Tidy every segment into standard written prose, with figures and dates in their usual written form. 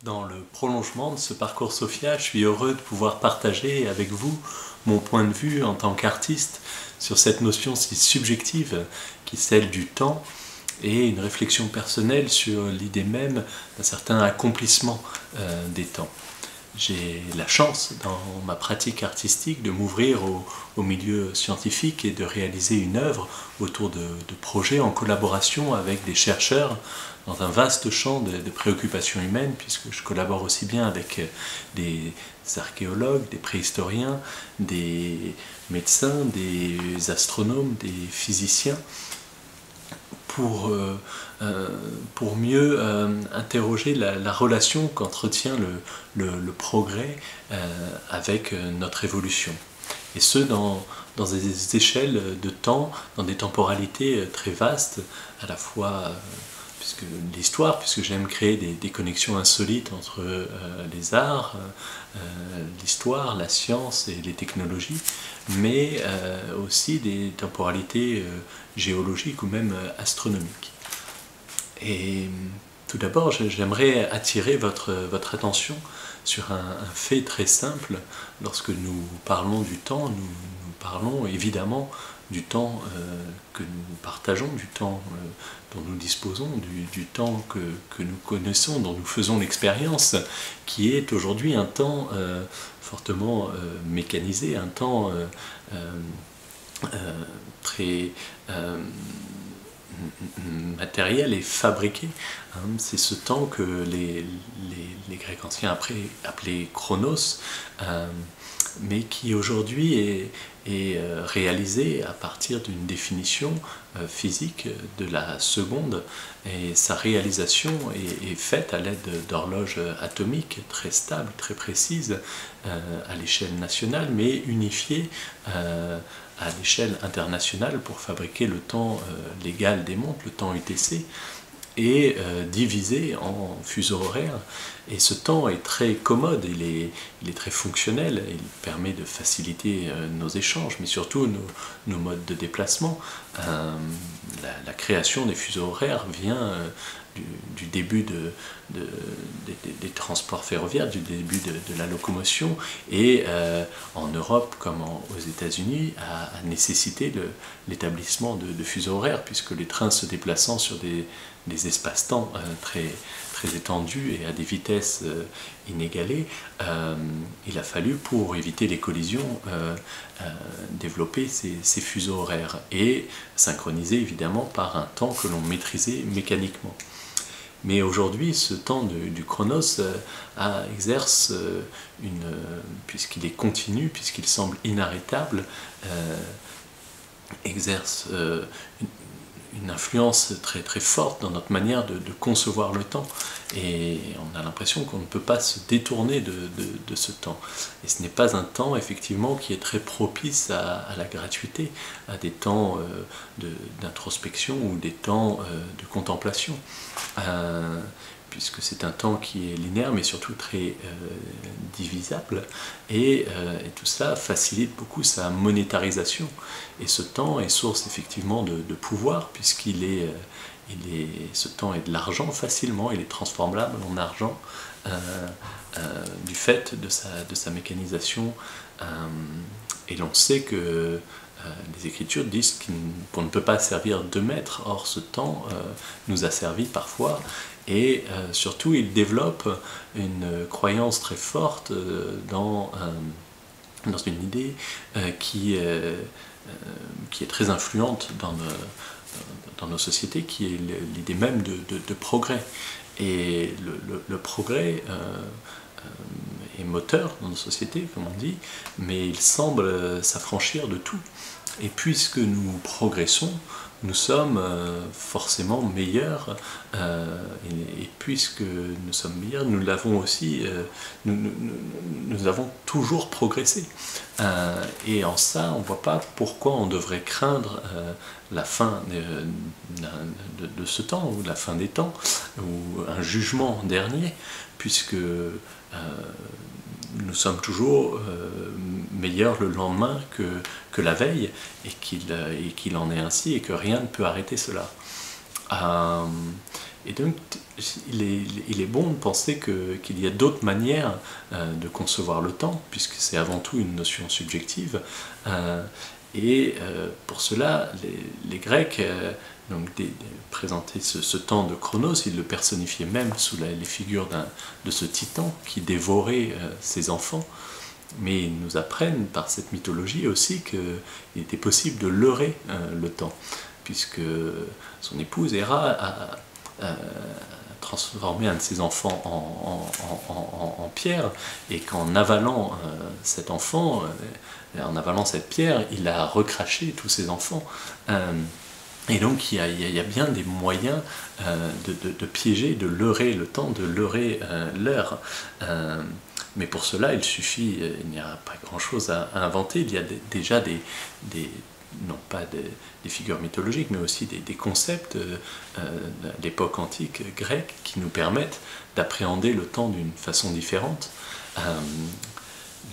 Dans le prolongement de ce parcours Sophia, je suis heureux de pouvoir partager avec vous mon point de vue en tant qu'artiste sur cette notion si subjective qui est celle du temps et une réflexion personnelle sur l'idée même d'un certain accomplissement des temps. J'ai la chance dans ma pratique artistique de m'ouvrir au milieu scientifique et de réaliser une œuvre autour de projets en collaboration avec des chercheurs dans un vaste champ de préoccupations humaines, puisque je collabore aussi bien avec des archéologues, des préhistoriens, des médecins, des astronomes, des physiciens, pour mieux interroger la relation qu'entretient le progrès avec notre évolution. Et ce, dans des échelles de temps, dans des temporalités très vastes, à la fois puisque j'aime créer des connexions insolites entre les arts, l'histoire, la science et les technologies, mais aussi des temporalités géologiques ou même astronomiques. Et tout d'abord, j'aimerais attirer votre attention sur un fait très simple. Lorsque nous parlons du temps, nous parlons évidemment du temps que nous partageons, du temps dont nous disposons, du temps que nous connaissons, dont nous faisons l'expérience, qui est aujourd'hui un temps fortement mécanisé, un temps très matériel et fabriqué. C'est ce temps que les Grecs anciens appelaient chronos, mais qui aujourd'hui est réalisé à partir d'une définition physique de la seconde, et sa réalisation est faite à l'aide d'horloges atomiques très stables, très précises à l'échelle nationale, mais unifiées à l'échelle internationale pour fabriquer le temps légal des montres, le temps UTC, et divisé en fuseaux horaires. Et ce temps est très commode, il est très fonctionnel, il permet de faciliter nos échanges, mais surtout nos modes de déplacement. La création des fuseaux horaires vient du début des transports ferroviaires, du début de la locomotion, et en Europe comme aux États-Unis a nécessité l'établissement de fuseaux horaires, puisque les trains se déplaçant sur des espaces-temps très étendus et à des vitesses inégalées, il a fallu, pour éviter les collisions, développer ces fuseaux horaires et synchroniser évidemment par un temps que l'on maîtrisait mécaniquement. Mais aujourd'hui, ce temps du chronos exerce puisqu'il est continu, puisqu'il semble inarrêtable, exerce une influence très très forte dans notre manière de concevoir le temps, et on a l'impression qu'on ne peut pas se détourner de ce temps. Et ce n'est pas un temps effectivement qui est très propice à la gratuité, à des temps d'introspection ou des temps de contemplation, puisque c'est un temps qui est linéaire mais surtout très divisable, et tout ça facilite beaucoup sa monétarisation. Et ce temps est source effectivement de pouvoir, ce temps est de l'argent facilement, il est transformable en argent du fait de sa mécanisation, et l'on sait que les Écritures disent qu'on ne peut pas servir deux maîtres. Or ce temps nous a servi parfois, et surtout il développe une croyance très forte dans une idée qui est très influente dans nos sociétés, qui est l'idée même de progrès. Et le progrès est moteur dans nos sociétés, comme on dit, mais il semble s'affranchir de tout. Et puisque nous progressons, nous sommes forcément meilleurs, et puisque nous sommes meilleurs, nous l'avons aussi, nous avons toujours progressé. Et en ça, on ne voit pas pourquoi on devrait craindre la fin de ce temps, ou la fin des temps, ou un jugement dernier, puisque nous sommes toujours meilleurs le lendemain que la veille, et qu'il en est ainsi, et que rien ne peut arrêter cela. Et donc, il est bon de penser qu'il y a d'autres manières de concevoir le temps, puisque c'est avant tout une notion subjective. Pour cela, les Grecs présentaient ce temps de Chronos, ils le personnifiaient même sous les figures de ce titan qui dévorait ses enfants. Mais ils nous apprennent par cette mythologie aussi qu'il était possible de leurrer le temps, puisque son épouse Héra a transformé un de ses enfants en pierre, et qu'en avalant cet enfant, en avalant cette pierre, il a recraché tous ses enfants. Et donc il y a bien des moyens de piéger, de leurrer le temps, de leurrer l'heure. Mais pour cela, il n'y a pas grand-chose à inventer. Il y a déjà non pas des figures mythologiques, mais aussi des concepts de l'époque antique grecque qui nous permettent d'appréhender le temps d'une façon différente.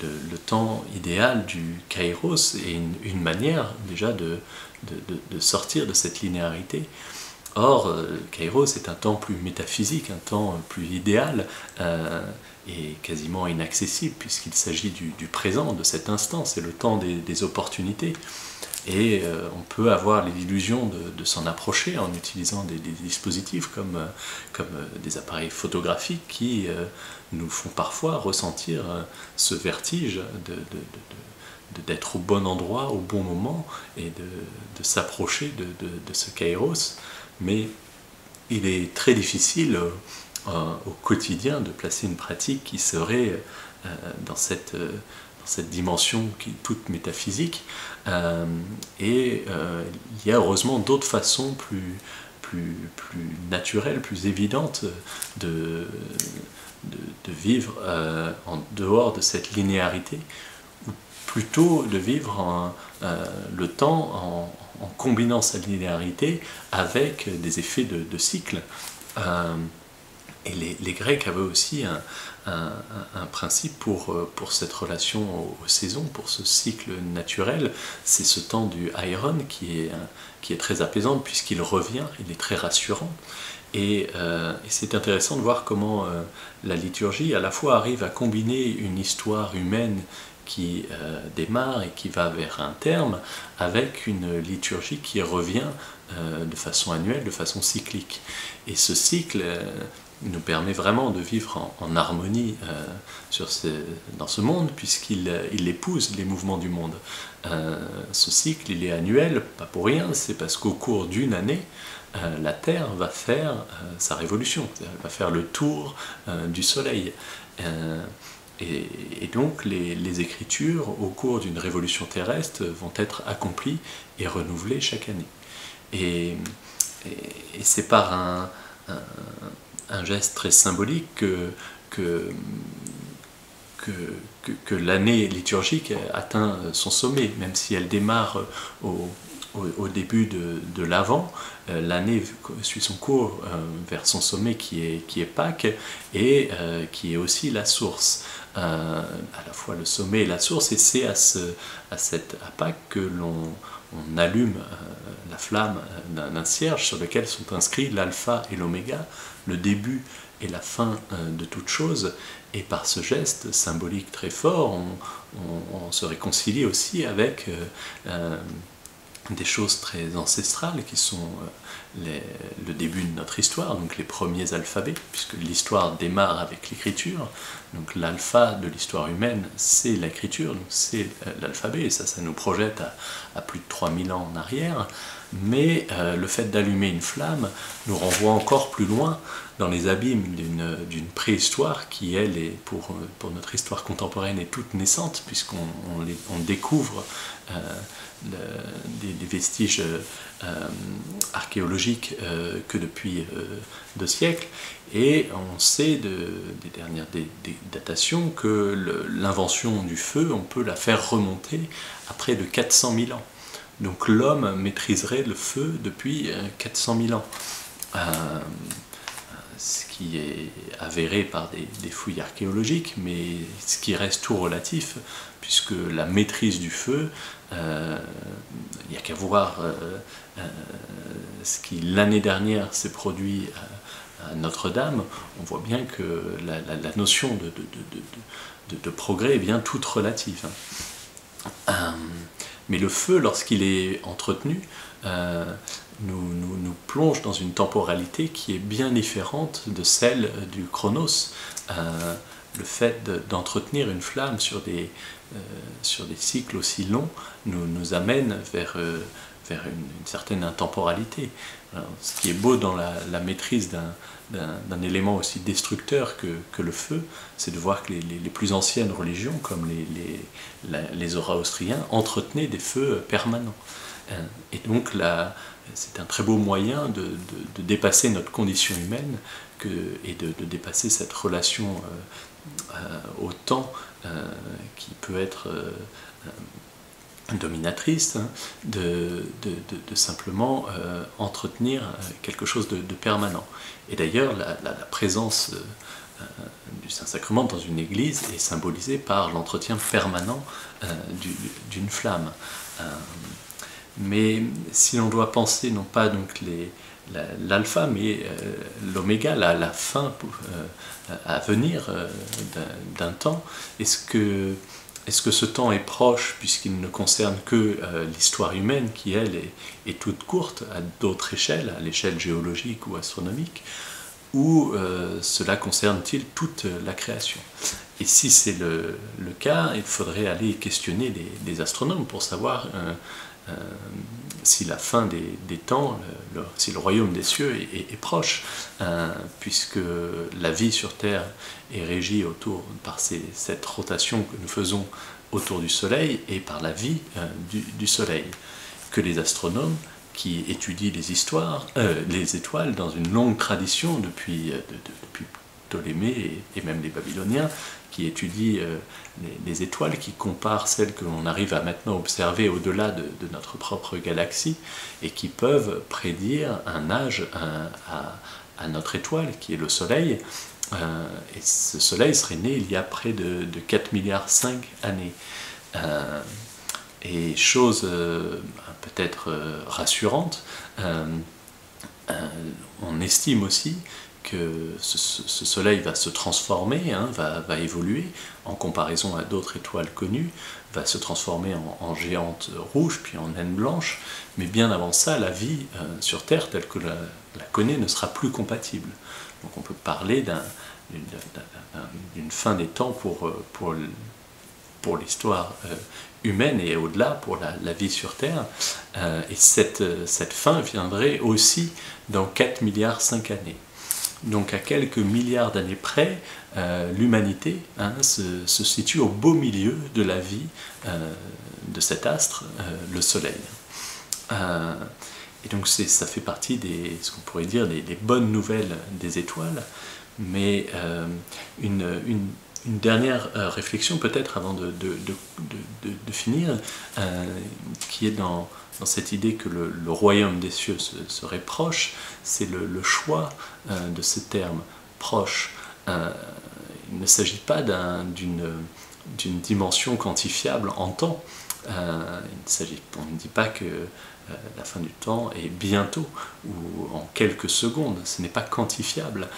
Le temps idéal du kairos est une manière déjà de sortir de cette linéarité. Or, kairos est un temps plus métaphysique, un temps plus idéal, et quasiment inaccessible, puisqu'il s'agit du présent, de cet instant, c'est le temps des opportunités. Et on peut avoir l'illusion de s'en approcher en utilisant des dispositifs comme des appareils photographiques qui nous font parfois ressentir ce vertige d'être au bon endroit, au bon moment, et de s'approcher de ce kairos. Mais il est très difficile au quotidien de placer une pratique qui serait dans cette dimension qui est toute métaphysique. Il y a heureusement d'autres façons plus naturelles, plus évidentes de vivre en dehors de cette linéarité, ou plutôt de vivre le temps en combinant sa linéarité avec des effets de cycle. Et les Grecs avaient aussi un principe pour cette relation aux saisons, pour ce cycle naturel. C'est ce temps du Aeron qui est très apaisant, puisqu'il revient, il est très rassurant. Et c'est intéressant de voir comment la liturgie à la fois arrive à combiner une histoire humaine qui démarre et qui va vers un terme, avec une liturgie qui revient de façon annuelle, de façon cyclique. Et ce cycle nous permet vraiment de vivre en harmonie dans ce monde, puisqu'il épouse les mouvements du monde. Ce cycle, il est annuel, pas pour rien, c'est parce qu'au cours d'une année, la Terre va faire sa révolution, elle va faire le tour du Soleil. Et donc les Écritures, au cours d'une révolution terrestre, vont être accomplies et renouvelées chaque année. Et c'est par un geste très symbolique que l'année liturgique atteint son sommet, même si elle démarre au début de l'Avent. L'année suit son cours vers son sommet qui est Pâques, et qui est aussi la source. À la fois le sommet et la source, et c'est à Pâques que l'on allume la flamme d'un cierge sur lequel sont inscrits l'alpha et l'oméga, le début et la fin de toute chose. Et par ce geste symbolique très fort, on se réconcilie aussi avec des choses très ancestrales qui sont le début de notre histoire, donc les premiers alphabets, puisque l'histoire démarre avec l'écriture. Donc l'alpha de l'histoire humaine, c'est l'écriture, donc c'est l'alphabet, et ça nous projette à plus de 3000 ans en arrière. Mais le fait d'allumer une flamme nous renvoie encore plus loin dans les abîmes d'une préhistoire qui, elle, est pour notre histoire contemporaine, est toute naissante, puisqu'on découvre des vestiges archéologiques que depuis 2 siècles, et on sait des dernières datations que l'invention du feu, on peut la faire remonter à près de 400 000 ans. Donc l'homme maîtriserait le feu depuis 400 000 ans. ce qui est avéré par des fouilles archéologiques, mais ce qui reste tout relatif, puisque la maîtrise du feu, il n'y a qu'à voir ce qui l'année dernière s'est produit à Notre-Dame. On voit bien que la notion de progrès est bien toute relative. Mais le feu, lorsqu'il est entretenu, nous plonge dans une temporalité qui est bien différente de celle du chronos. Le fait d'entretenir une flamme sur des cycles aussi longs nous amène vers une certaine intemporalité. Alors, ce qui est beau dans la maîtrise d'un élément aussi destructeur que le feu, c'est de voir que les plus anciennes religions, comme les Zoroastriens, entretenaient des feux permanents. Et donc c'est un très beau moyen de dépasser notre condition humaine et de dépasser cette relation au temps qui peut être dominatrice, hein, de simplement entretenir quelque chose de permanent. Et d'ailleurs, la présence du Saint-Sacrement dans une église est symbolisée par l'entretien permanent d'une flamme. Mais si l'on doit penser non pas donc l'alpha, mais l'oméga, la fin à venir d'un temps, est-ce que ce temps est proche, puisqu'il ne concerne que l'histoire humaine qui, elle, est toute courte, à d'autres échelles, à l'échelle géologique ou astronomique, ou cela concerne-t-il toute la création? Et si c'est le cas, il faudrait aller questionner les astronomes pour savoir si la fin des temps, si le royaume des cieux est proche, puisque la vie sur Terre est régie par cette rotation que nous faisons autour du Soleil et par la vie du Soleil, que les astronomes qui étudient les étoiles dans une longue tradition depuis Ptolémée et même les Babyloniens, qui étudient les étoiles, qui comparent celles que l'on arrive à maintenant observer au-delà de notre propre galaxie, et qui peuvent prédire un âge à notre étoile, qui est le Soleil. Et ce Soleil serait né il y a près de 4,5 milliards années. Et chose peut-être rassurante, on estime aussi que ce Soleil va se transformer, hein, va évoluer en comparaison à d'autres étoiles connues, va se transformer en géante rouge, puis en naine blanche, mais bien avant ça, la vie sur Terre, telle que la connaît, ne sera plus compatible. Donc on peut parler d'une fin des temps pour l'histoire humaine et au-delà pour la vie sur Terre. Et cette fin viendrait aussi dans 4,5 milliards années. Donc à quelques milliards d'années près, l'humanité se situe au beau milieu de la vie de cet astre, le Soleil. Et donc ça fait partie ce qu'on pourrait dire des bonnes nouvelles des étoiles, mais une dernière réflexion peut-être avant de finir, qui est dans cette idée que le royaume des cieux serait proche, c'est le choix de ce terme proche. Il ne s'agit pas d'une dimension quantifiable en temps. On ne dit pas que la fin du temps est bientôt ou en quelques secondes. Ce n'est pas quantifiable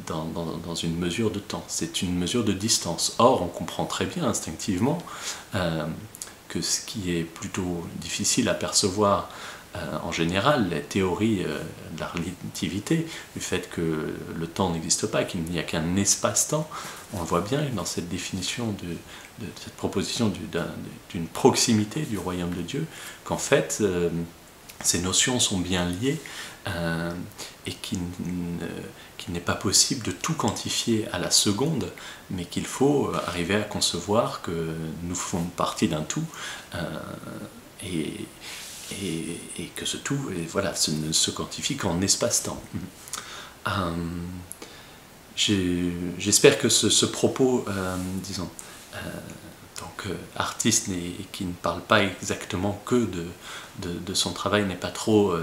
dans une mesure de temps. C'est une mesure de distance. Or, on comprend très bien instinctivement que ce qui est plutôt difficile à percevoir en général, la théorie de la relativité, du fait que le temps n'existe pas, qu'il n'y a qu'un espace-temps, on le voit bien dans cette définition de cette proposition d'une proximité du royaume de Dieu, qu'en fait, ces notions sont bien liées et qu'il n'est pas possible de tout quantifier à la seconde, mais qu'il faut arriver à concevoir que nous faisons partie d'un tout et que ce tout, voilà, ne se quantifie qu'en espace-temps. J'espère que ce propos, disons, donc artiste qui ne parle pas exactement que de son travail n'est pas trop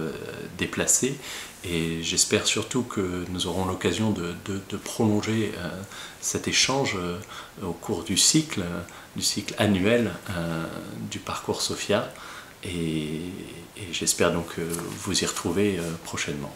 déplacé, Et j'espère surtout que nous aurons l'occasion de prolonger cet échange au cours du cycle annuel du parcours Sophia. Et j'espère donc vous y retrouver prochainement.